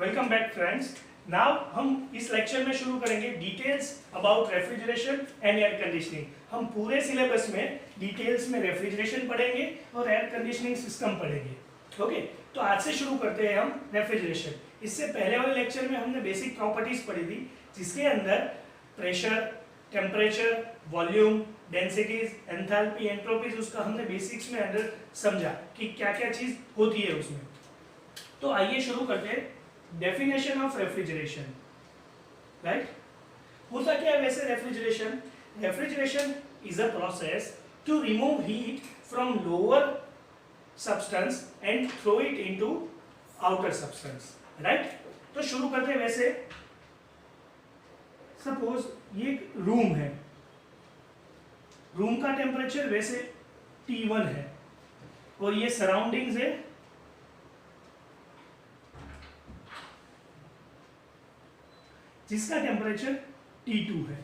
Welcome back friends. Now हम इस lecture में शुरू करेंगे details about refrigeration and air conditioning. हम पूरे सिलेबस में डिटेल्स में रेफ्रिजरेशन पढ़ेंगे और एयर कंडीशनिंग सिस्टम पढ़ेंगे। ओके, तो आज से शुरू करते हैं हम रेफ्रिजरेशन। इससे पहले वाले लेक्चर में हमने बेसिक प्रॉपर्टीज पढ़ी थी, जिसके अंदर pressure, temperature, volume, densities, enthalpy, entropies, उसका हमने बेसिक्स में अंदर समझा कि क्या क्या चीज होती है उसमें। तो आइए शुरू करते हैं डेफिनेशन ऑफ रेफ्रिजरेशन। राइट, होता क्या है वैसे refrigeration? Refrigeration is a process to remove heat from lower substance and throw it into outer substance. Right, तो शुरू करते हैं वैसे। सपोज ये एक रूम है, रूम का टेम्परेचर वैसे T1 है और ये सराउंडिंग्स है जिसका टेम्परेचर T2 है।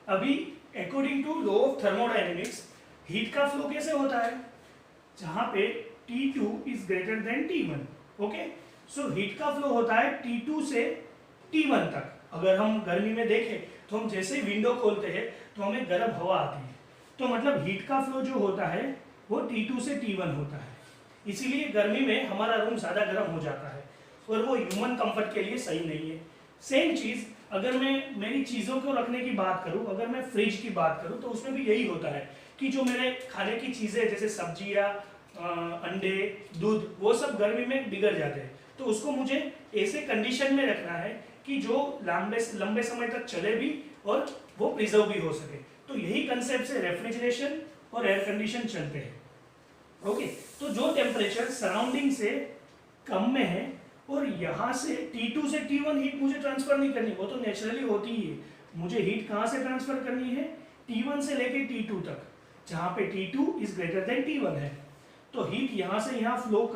अभी according to law of thermodynamics heat का फ्लो कैसे होता है? जहां पे T2 is greater than T1। Okay, so heat का फ्लो होता है T2 से T1 तक। अगर हम गर्मी में देखें तो हम जैसे ही विंडो खोलते हैं तो हमें गर्म हवा आती है, तो मतलब हीट का फ्लो जो होता है वो T2 से T1 होता है। इसीलिए गर्मी में हमारा रूम ज़्यादा गर्म हो जाता है और वो ह्यूमन कंफर्ट के लिए सही नहीं है। सेम चीज़ अगर मैं मेरी चीज़ों को रखने की बात करूं, अगर मैं फ्रिज की बात करूं, तो उसमें भी यही होता है कि जो मेरे खाने की चीज़ें जैसे सब्जियां, अंडे, दूध, वो सब गर्मी में बिगड़ जाते हैं। तो उसको मुझे ऐसे कंडीशन में रखना है कि जो लंबे समय तक चले भी और वो प्रिजर्व भी हो सके। तो यही कंसेप्ट से रेफ्रिजरेशन और एयर कंडीशन चलते हैं। ओके, तो जो टेम्परेचर सराउंडिंग से कम में है और यहाँ से T2 से T1 हीट मुझे ट्रांसफर नहीं करनी, वो तो नेचुरली होती ही है। मुझे हीट कहाँ से ट्रांसफर करनी है? T1 से लेके T2 तक, जहाँ पे T2 is greater than T1 है। तो हीट यहाँ से यहाँ फ्लो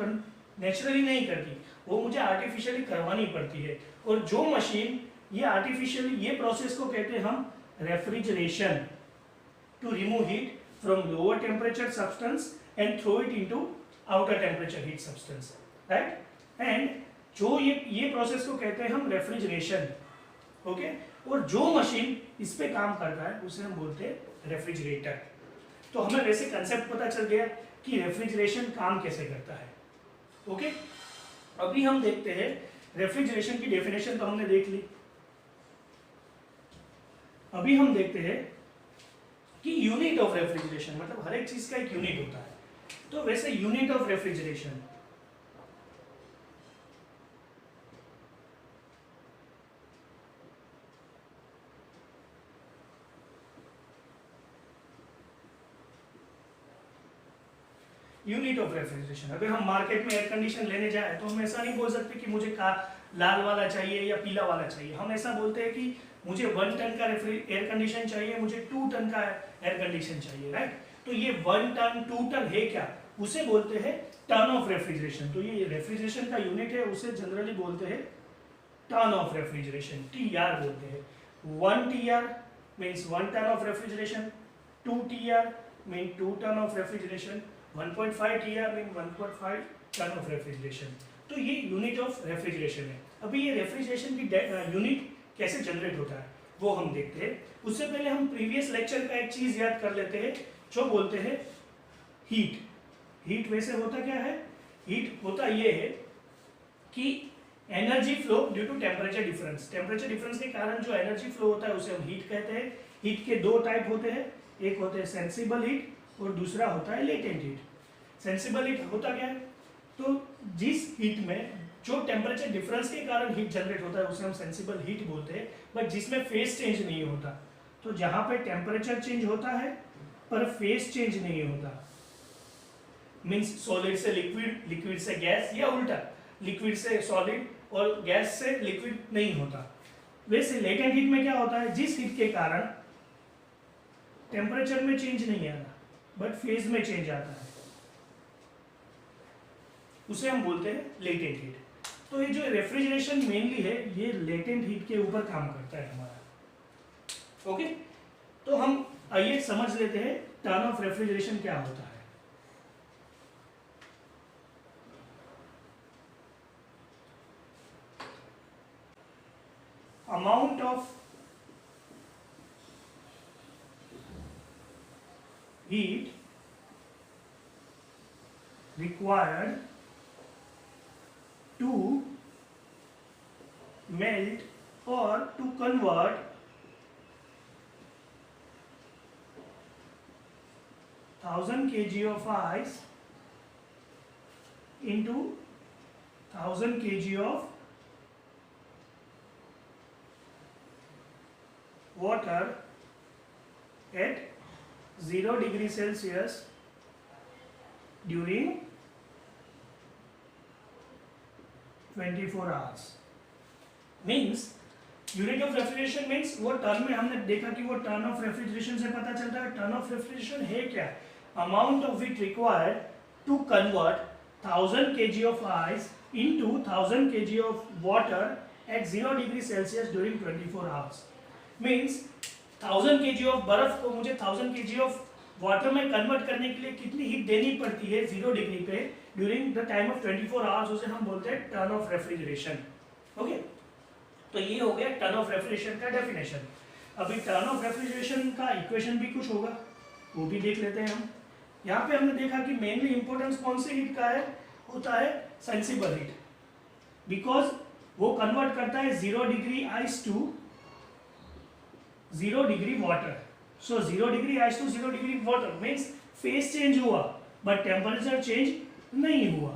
नेचुरली नहीं करती, वो मुझे आर्टिफिशियली करवानी पड़ती है। और जो मशीन ये आर्टिफिशियली, ये प्रोसेस को कहते हैं हम refrigeration, to remove heat from lower temperature substance and throw it into outer temperature heat substance. Right, and जो ये प्रोसेस को कहते हैं हम रेफ्रिजरेशन। ओके, और जो मशीन इस पे काम करता है उसे हम बोलते हैं रेफ्रिजरेटर। तो हमें वैसे कंसेप्ट पता चल गया कि रेफ्रिजरेशन काम कैसे करता है। ओके, अभी हम देखते हैं रेफ्रिजरेशन की डेफिनेशन तो हमने देख ली। अभी हम देखते हैं कि यूनिट ऑफ रेफ्रिजरेशन, मतलब हर एक चीज का एक यूनिट होता है। तो वैसे unit of refrigeration, unit of refrigeration, अगर हम मार्केट में एयर कंडीशन लेने जाए तो हम ऐसा नहीं बोल सकते कि मुझे लाल वाला चाहिए या पीला वाला चाहिए। हम ऐसा बोलते हैं कि मुझे 1 टन का एयर कंडीशन चाहिए, मुझे 2 टन का एयर कंडीशन चाहिए। राइट, तो ये 1 टन 2 टन है क्या, उसे बोलते हैं टन ऑफ रेफ्रिजरेशन। तो ये रेफ्रिजरेशन का यूनिट है, उसे जनरली बोलते हैं टन ऑफ रेफ्रिजरेशन, TR बोलते हैं। 1 TR means 1 ton of refrigeration, 2 TR mean 2 ton of refrigeration, 1.5 TR mean 1.5 ton of refrigeration. तो ये यूनिट ऑफ रेफ्रिजरेशन है। अभी ये रेफ्रिजरेशन की यूनिट कैसे जनरेट होता है वो हम देखते हैं। उससे पहले हम प्रीवियस लेक्चर का एक चीज याद कर लेते हैं, जो बोलते हैं हीट। हीट वैसे होता क्या है? हीट होता ये है कि energy flow due to temperature difference. Temperature difference के कारण जो एनर्जी फ्लो होता है उसे हम हीट कहते हैं। हीट के 2 टाइप होते हैं, एक होते हैं सेंसिबल हीट और दूसरा होता है लेटेंट हीट। सेंसिबल हीट होता क्या है? तो जिस हीट में जो टेम्परेचर डिफरेंस के कारण हीट जनरेट होता है उसे हम सेंसिबल हीट बोलते हैं, बट जिसमें फेज चेंज नहीं होता। तो जहां पे टेम्परेचर चेंज होता है पर फेज चेंज नहीं होता, मींस सॉलिड से लिक्विड, लिक्विड से गैस, या उल्टा लिक्विड से सॉलिड और गैस से लिक्विड नहीं होता। वैसे लेटेंट हीट में क्या होता है? जिस हीट के कारण टेम्परेचर में चेंज नहीं आता बट फेज में चेंज आता है, उसे हम बोलते हैं लेटेंट हीट। तो ये जो रेफ्रिजरेशन मेनली है ये लेटेंट हीट के ऊपर काम करता है हमारा। ओके, तो हम आइए समझ लेते हैं टर्न ऑफ रेफ्रिजरेशन क्या होता है। amount of heat required to melt or to convert 1000 kg of ice into 1000 kg of water at 0 degree Celsius during 24 hours. Means unit of refrigeration means वो टर्न में हमने देखा कि वो टर्न ऑफ रेफ्रिजरेशन से पता चलता है. टर्न ऑफ रेफ्रिजरेशन है क्या? Amount of heat required to convert 1000 kg of ice into 1000 kg of water at 0 degree Celsius during 24 hours. Means 1000 kg of बर्फ को मुझे 1000 kg ऑफ वाटर में कन्वर्ट करने के लिए कितनी हीट देनी पड़ती है 0 डिग्री पे during the time of 24 hours, उसे हम बोलते हैं टर्न ऑफ रेफ्रिजरेशन. ओके, तो ये हो गया टर्न ऑफ रेफ्रिजरेशन का डेफिनेशन. अभी टर्न ऑफ रेफ्रिजरेशन का इक्वेशन भी कुछ होगा, वो भी देख लेते हैं हम. यहाँ पे हमने देखा कि मेनली इंपॉर्टेंस कौन सी हीट का है, होता है सेंसिबल हीट, बिकॉज वो कन्वर्ट करता है 0 degree ice to 0 degree water. So 0 degree ice to 0 degree water means phase change हुआ बट टेम्परेचर चेंज नहीं हुआ,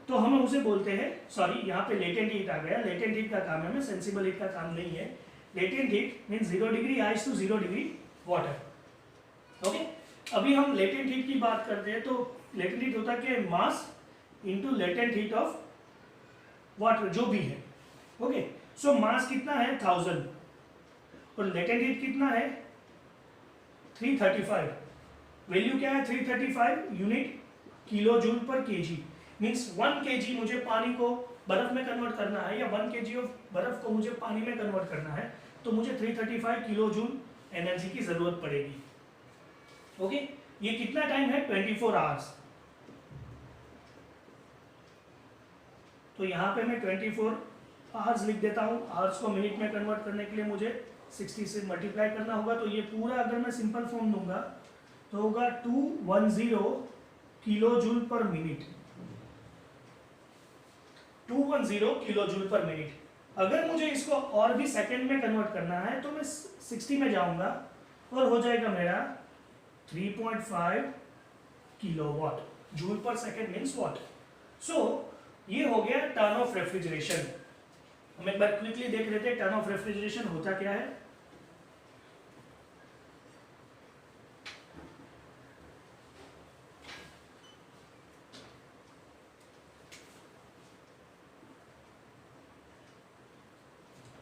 तो हम उसे बोलते हैं, सॉरी यहाँ पे लेटेंट हीट आ गया. लेटेंट हीट का काम है, सेंसिबल हीट का काम नहीं है. Latent heat means 0 degree ice to 0 degree water. Okay, अभी हम लेटेंट हीट की बात करते हैं, तो लेटेंट हीट होता है mass into latent heat of water जो भी है. ओके, सो मास कितना है 1000 और लेटेंट हीट कितना है 335. वैल्यू क्या है 335 यूनिट किलो जूल पर केजी. मीन्स 1 kg मुझे पानी को बर्फ में कन्वर्ट करना है या 1 kg ऑफ बर्फ को मुझे पानी में कन्वर्ट करना है, तो मुझे 335 किलो जूल एनर्जी की जरूरत पड़ेगी. ओके, ये कितना टाइम है 24 आवर्स. तो यहाँ पे मैं 24 आवर्स लिख देता हूँ. आवर्स को मिनट में कन्वर्ट करने के लिए मुझे 60 से मल्टीप्लाई करना होगा. तो ये पूरा अगर मैं सिंपल फॉर्म दूंगा तो होगा 210 किलो जूल पर मिनट. 210 किलो जूल पर मिनट. अगर मुझे इसको और भी सेकंड में कन्वर्ट करना है तो मैं 60 में जाऊंगा और हो जाएगा मेरा 3.5 kilowatt. Joule per second means watt. So ये हो गया टर्न ऑफ रेफ्रिजरेशन. हम एक बार क्विकली देख लेते हैं टर्न ऑफ रेफ्रिजरेशन होता क्या है.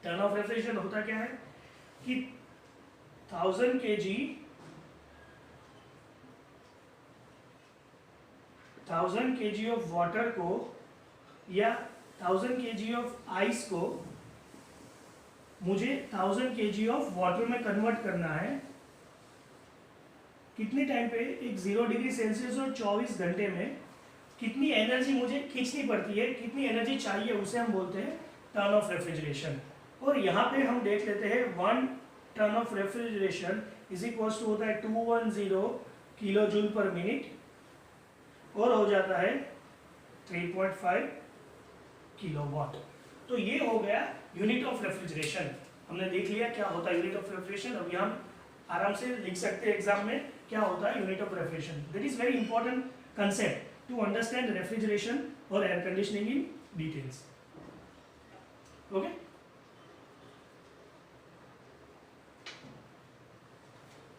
टर्न ऑफ रेफ्रिजरेशन होता क्या है कि 1000 kg ऑफ वाटर को या 1000 kg ऑफ आइस को मुझे 1000 kg ऑफ वाटर में कन्वर्ट करना है. कितने टाइम पे, एक 0 डिग्री सेल्सियस और 24 घंटे में कितनी एनर्जी मुझे खींचनी पड़ती है, कितनी एनर्जी चाहिए, उसे हम बोलते हैं टर्न ऑफ रेफ्रिजरेशन. और यहाँ पे हम देख लेते हैं 1 ton of refrigeration is equal to होता है 210 किलो जूल पर मिनट और हो जाता है 3.5 किलोवाट. तो ये हो गया यूनिट ऑफ रेफ्रिजरेशन. हमने देख लिया क्या होता है यूनिट ऑफ रेफ्रिजरेशन. अभी हम आराम से लिख सकते हैं एग्जाम में क्या होता है unit of refrigeration. That is very important concept to understand refrigeration और air conditioning in details. Okay,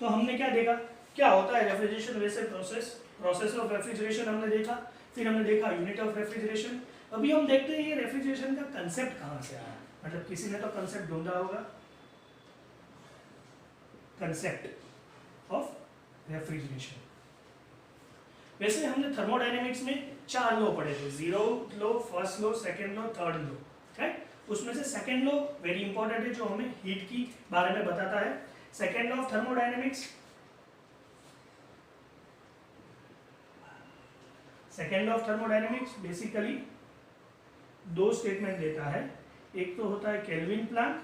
तो हमने क्या देखा क्या होता है रेफ्रिजरेशन. वैसे प्रोसेस ऑफ रेफ्रिजरेशन हमने देखा, फिर हमने देखा यूनिट ऑफ रेफ्रिजरेशन. अभी हम देखते हैं ये रेफ्रिजरेशन का कंसेप्ट कहाँ से आया. मतलब किसी ने तो कंसेप्ट ढूंढा होगा, कंसेप्ट ऑफ रेफ्रिजरेशन. वैसे हमने थर्मोडायनेमिक्स में 4 लॉ पढ़े थे. 0 law, first law, second law, third law. Right, उसमें से सेकेंड लॉ वेरी इंपॉर्टेंट है जो हमें हीट की बारे में बताता है. Second law of thermodynamics, second law of thermodynamics basically 2 statement देता है. एक तो होता है केल्विन प्लैंक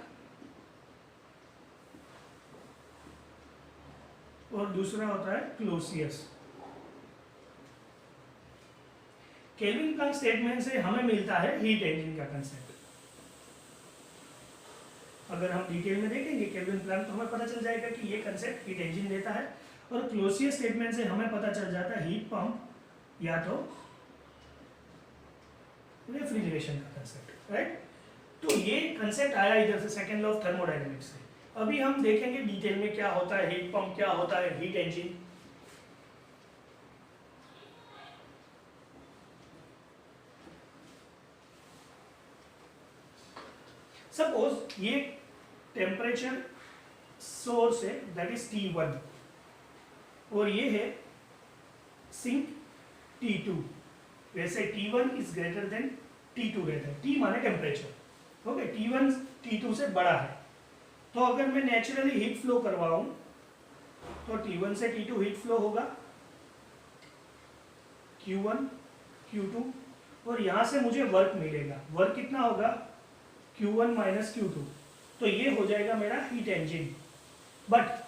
और दूसरा होता है क्लोसियस। केल्विन प्लैंक स्टेटमेंट से हमें मिलता है हीट इंजन का कंसेप्ट। अगर हम डिटेल में देखेंगे केल्विन प्लैंक तो हमें पता चल जाएगा कि ये कंसेप्ट हीट इंजन देता है, और क्लोसियस स्टेटमेंट से हमें पता चल जाता है हीट पंप या तो रेफ्रिजरेशन का कंसेप्ट, राइट। तो ये कंसेप्ट आया इधर से, सेकंड लॉ ऑफ थर्मोडायनेमिक्स से। अभी हम देखेंगे डिटेल में क्या होता है हीट पंप, क्या होता है हीट इंजन। सपोज ये टेम्परेचर सोर्स है दैट इज T1 और ये है सिंक T2। वैसे T1 is greater then T2 रहता है, T माने टेम्परेचर, ओके। T1 T2 से बड़ा है, तो अगर मैं नेचुरली हीट फ्लो करवाऊं तो T1 से T2 हीट फ्लो होगा, Q1 Q2, और यहां से मुझे वर्क मिलेगा। वर्क कितना होगा? Q1 माइनस Q2, तो ये हो जाएगा मेरा हीट इंजन। बट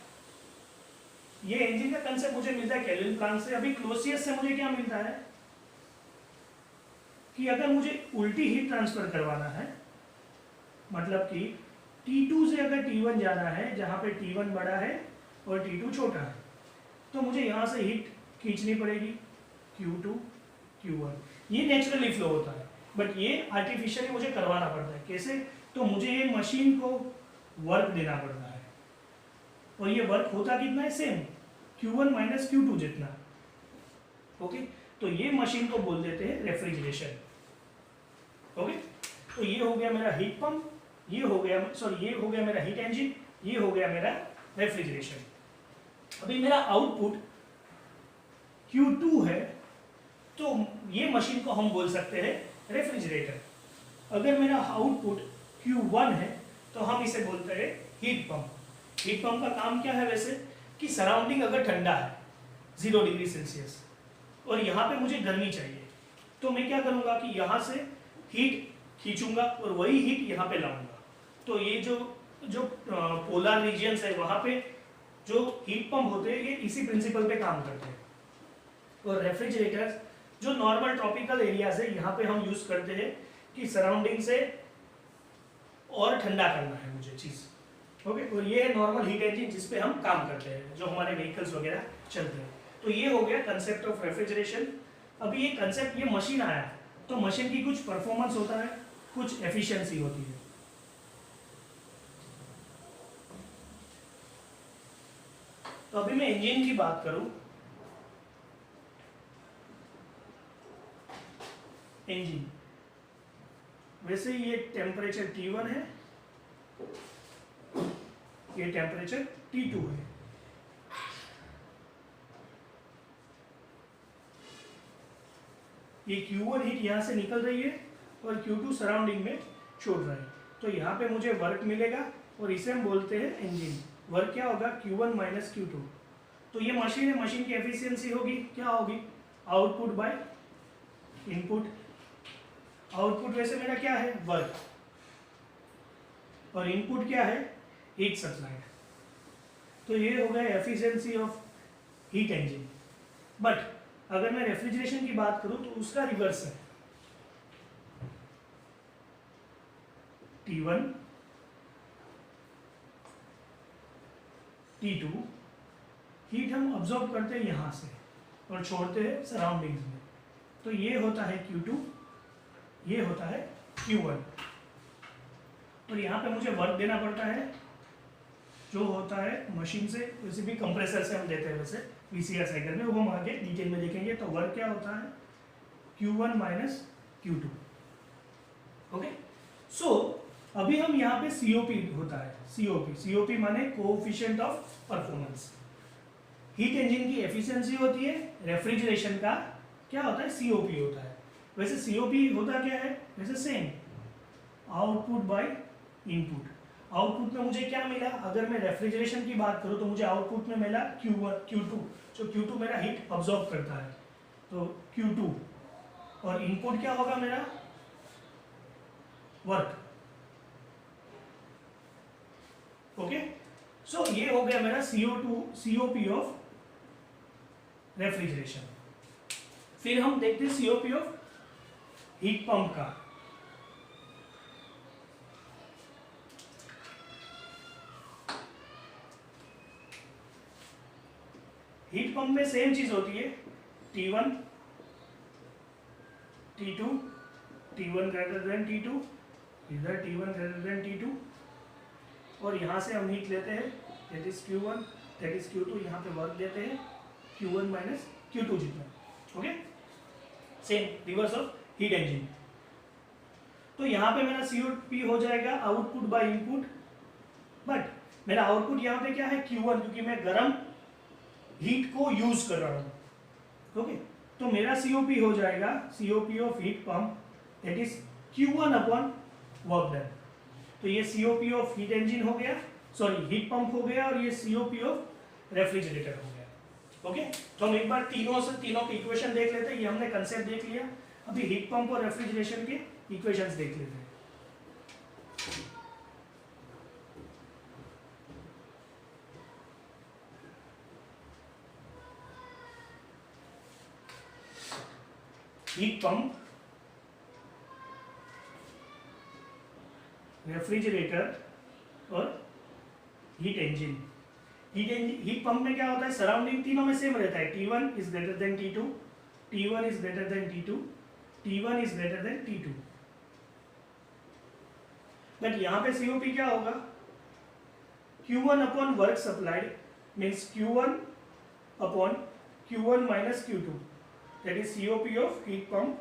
ये इंजन का कंसेप्ट मुझे मिलता है केल्विन प्लैंक से। अभी क्लोसियस से मुझे क्या मिलता है कि अगर मुझे उल्टी हीट ट्रांसफर करवाना है, मतलब कि T2 से अगर T1 जाना है जहां पे T1 बड़ा है और T2 छोटा है, तो मुझे यहां से हीट खींचनी पड़ेगी Q2 Q1। ये नेचुरली फ्लो होता है, बट ये आर्टिफिशियली मुझे करवाना पड़ता है। कैसे? तो मुझे ये मशीन को वर्क देना पड़ता है, और ये वर्क होता कितना है? सेम Q1 माइनस Q2 जितना, ओके। तो ये मशीन को बोल देते हैं रेफ्रिजरेशन, ओके। तो ये हो गया मेरा हीट पंप, ये हो गया ये हो गया मेरा हीट इंजन, ये हो गया मेरा रेफ्रिजरेशन। अभी मेरा आउटपुट Q2 है, तो ये मशीन को हम बोल सकते हैं रेफ्रिजरेटर। अगर मेरा आउटपुट Q1 है तो हम इसे बोलते हैं हीट पंप। हीट पंप का काम क्या है वैसे, कि सराउंडिंग अगर ठंडा है 0 डिग्री सेल्सियस और यहाँ पे मुझे गर्मी चाहिए, तो मैं क्या करूँगा कि यहाँ से हीट खींचूंगा और वही हीट यहाँ पे लाऊंगा। तो ये जो पोलर रीजियंस है वहाँ पे जो हीट पंप होते हैं ये इसी प्रिंसिपल पे काम करते हैं। और रेफ्रिजरेटर्स जो नॉर्मल ट्रॉपिकल एरियाज है यहाँ पे हम यूज करते हैं कि सराउंडिंग से और ठंडा करना है मुझे चीज़, ओके। और ये है नॉर्मल हीट इंजन जिसपे हम काम करते हैं, जो हमारे व्हीकल्स वगैरह चलते हैं। तो ये हो गया कंसेप्ट ऑफ रेफ्रिजरेशन। अभी ये कंसेप्ट, ये मशीन आया तो मशीन की कुछ परफॉर्मेंस होता है, कुछ एफिशिएंसी होती है। तो अभी मैं इंजन की बात करूं, इंजन वैसे ये टेम्परेचर T1 है, ये टेम्परेचर T2 है। ये Q1 हीट यहाँ से निकल रही है और Q2 सराउंडिंग में छोड़ रहा है, तो यहाँ पे मुझे वर्क मिलेगा और इसे हम बोलते हैं इंजन। वर्क क्या होगा? Q1 minus Q2। तो ये मशीन है, मशीन की एफिशिएंसी होगी क्या होगी? Output by input. आउटपुट वैसे मेरा क्या है? वर्क, और इनपुट क्या है? Heat supplied. तो ये हो गया efficiency of heat engine. But अगर मैं रेफ्रिजरेशन की बात करूं तो उसका रिवर्स है। T1 T2 हीट हम ऑब्जॉर्ब करते हैं यहाँ से और छोड़ते हैं सराउंडिंग्स में, तो ये होता है Q2, ये होता है Q1। और यहाँ पे मुझे वर्क देना पड़ता है जो होता है मशीन से, वैसे भी कंप्रेसर से हम देते हैं वैसे VCR साइकिल में, वो हम आगे डिटेल में देखेंगे। तो वर्क क्या होता है? Q1 minus Q2, okay. सो अभी हम यहाँ पे COP होता है, COP माने coefficient of performance. Heat engine की एफिशिएंसी होती है, रेफ्रिजरेशन का क्या होता है? COP होता है। वैसे COP होता क्या है? वैसे same, output by input. Output में मुझे क्या मिला? अगर मैं रेफ्रिजरेशन की बात करूं तो मुझे आउटपुट में मिला Q1 Q2, जो Q2 मेरा हीट अब्सॉर्ब करता है, तो Q2। और इनपुट क्या होगा मेरा? Work, okay. सो ये हो गया मेरा COP ऑफ रेफ्रिजरेशन। फिर हम देखते हैं सीओपी ऑफ हीट पंप का। हीट पंप में सेम चीज होती है, T1 T2 T1 greater than T2, इधर T1 ग्रेटर देन T2, और यहाँ से हम हीट लेते हैं that is Q1 that is Q2, यहाँ पे वर्क लेते हैं Q1 माइनस Q2 जितना। Okay, same reverse of heat engine. तो यहाँ पे मेरा COP हो जाएगा आउटपुट बाय इनपुट, बट मेरा आउटपुट यहाँ पे क्या है Q1, क्योंकि मैं गर्म हीट को यूज कर रहा हूँ। ओके, तो मेरा COP हो जाएगा COP of heat pump that is Q1 upon work done. तो ये COP ऑफ हीट इंजन हो गया, सॉरी हीट पंप हो गया, और ये COP ऑफ रेफ्रिजरेटर हो गया। ओके, तो हम एक बार तीनों की इक्वेशन देख लेते हैं। ये हमने कंसेप्ट देख लिया, अभी हीट पंप और रेफ्रिजरेशन के इक्वेशंस देख लेते हैं। हीट पंप, रेफ्रिजरेटर और हीट इंजन। हीट पंप में क्या होता है, सराउंडिंग तीनों में सेम रहता है, T1 is greater then T2, T1 is greater then T2, T1 is greater then T2। But यहाँ पे COP क्या होगा, Q1 upon work supplied means Q1 upon Q1 minus Q2, that is COP of heat pump.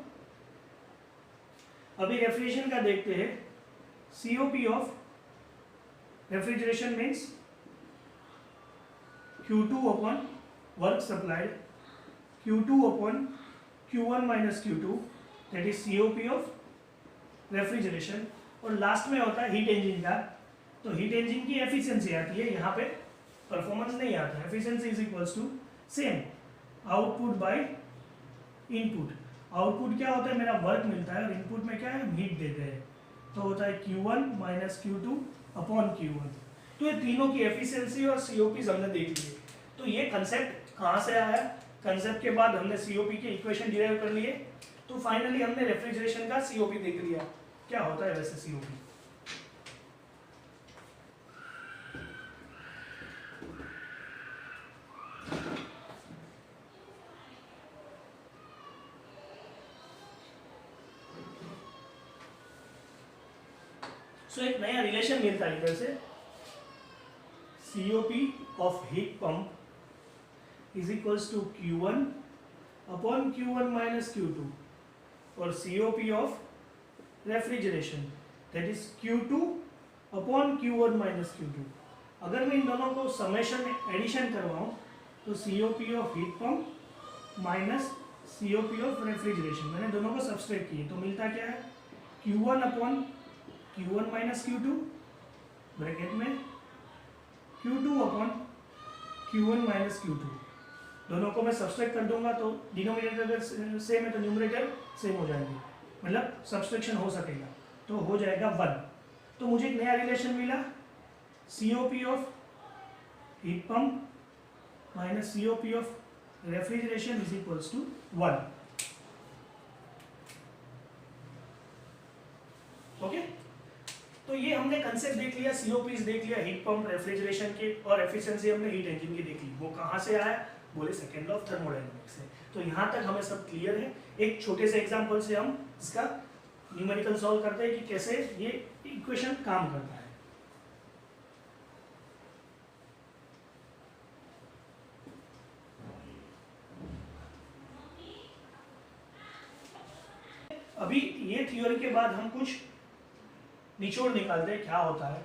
अभी refrigeration का देखते हैं, COP of refrigeration means Q2 upon work supplied Q2 upon Q1 minus Q2, that is COP of refrigeration. और last में होता है heat engine का, तो हीट इंजन की एफिशिएंसी आती है, यहाँ पे परफॉर्मेंस नहीं आता। Efficiency is equals to same output by input. Output क्या होता है, मेरा वर्क मिलता है, और इनपुट में क्या है, हम हीट देते हैं, तो होता है Q1 minus Q2 upon Q1। तो ये तीनों की एफिशिएंसी और COPs हमने देख लिए। तो ये कंसेप्ट कहाँ से आया, कंसेप्ट के बाद हमने COP के इक्वेशन डिराइव कर लिए, तो फाइनली हमने रेफ्रिजरेशन का COP देख लिया क्या होता है वैसे COP। सो एक नया रिलेशन मिलता है इधर से, COP of heat pump is equals to Q1 upon Q1 minus Q2, और COP of refrigeration that is Q2 upon Q1 minus Q2। अगर मैं इन दोनों को समेशन एडिशन करवाऊं तो COP of heat pump minus COP of refrigeration, मैंने दोनों को subtract किए, तो मिलता क्या है Q1 upon Q1 minus Q2 bracket में Q2 upon Q1 minus Q2। दोनों को मैं सब्सट्रैक्ट कर दूंगा तो डिनोमिनेटर अगर सेम है तो न्यूमरेटर सेम हो जाएंगे, मतलब सब्सट्रैक्शन हो सकेगा, तो हो जाएगा 1। तो मुझे एक नया रिलेशन मिला, COP of heat pump minus COP of refrigeration is equals to 1। Okay, तो ये हमने कंसेप्ट देख लिया, COPs देख लिया हीट पंप रेफ्रिजरेशन के, और एफिशिएंसी हमने हीट इंजन की देख ली। वो कहाँ से आया, बोले सेकेंड लॉ ऑफ थर्मोडायनेमिक्स से। तो यहाँ तक हमें सब क्लियर है। एक छोटे से एग्जांपल से हम इसका न्यूमेरिकल सॉल्व करते हैं कि कैसे ये इक्वेशन काम करता है। अभी ये थ्योरी के बाद हम कुछ निचोड़ निकालते हैं क्या होता है।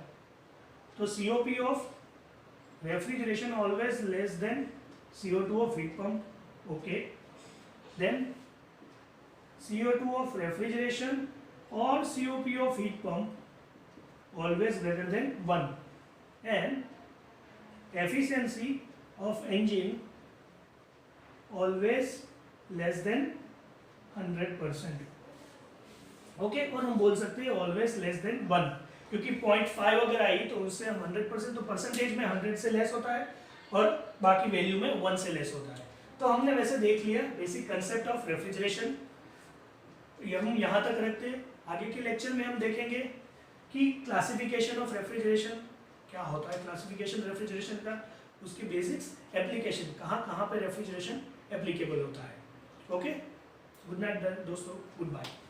तो COP of refrigeration always less than CO2 of heat pump, okay. Then CO2 of refrigeration और COP of heat pump always greater than 1 and efficiency of engine always less than 100%, okay. और हम बोल सकते हैं ऑलवेज लेस देन 1, क्योंकि 0.5 अगर आई तो उससे हम 100%, तो परसेंटेज में 100 से लेस होता है और बाकी वैल्यू में 1 से लेस होता है। तो हमने वैसे देख लिया बेसिक कंसेप्ट ऑफ रेफ्रिजरेशन, हम यहाँ तक रखते हैं। आगे के लेक्चर में हम देखेंगे कि क्लासिफिकेशन ऑफ रेफ्रिजरेशन क्या होता है, क्लासिफिकेशन रेफ्रिजरेशन का, उसकी बेसिक्स, एप्लीकेशन, कहाँ कहाँ पे रेफ्रिजरेशन एप्लीकेबल होता है। ओके, गुड नाइट दोस्तों, गुड बाय।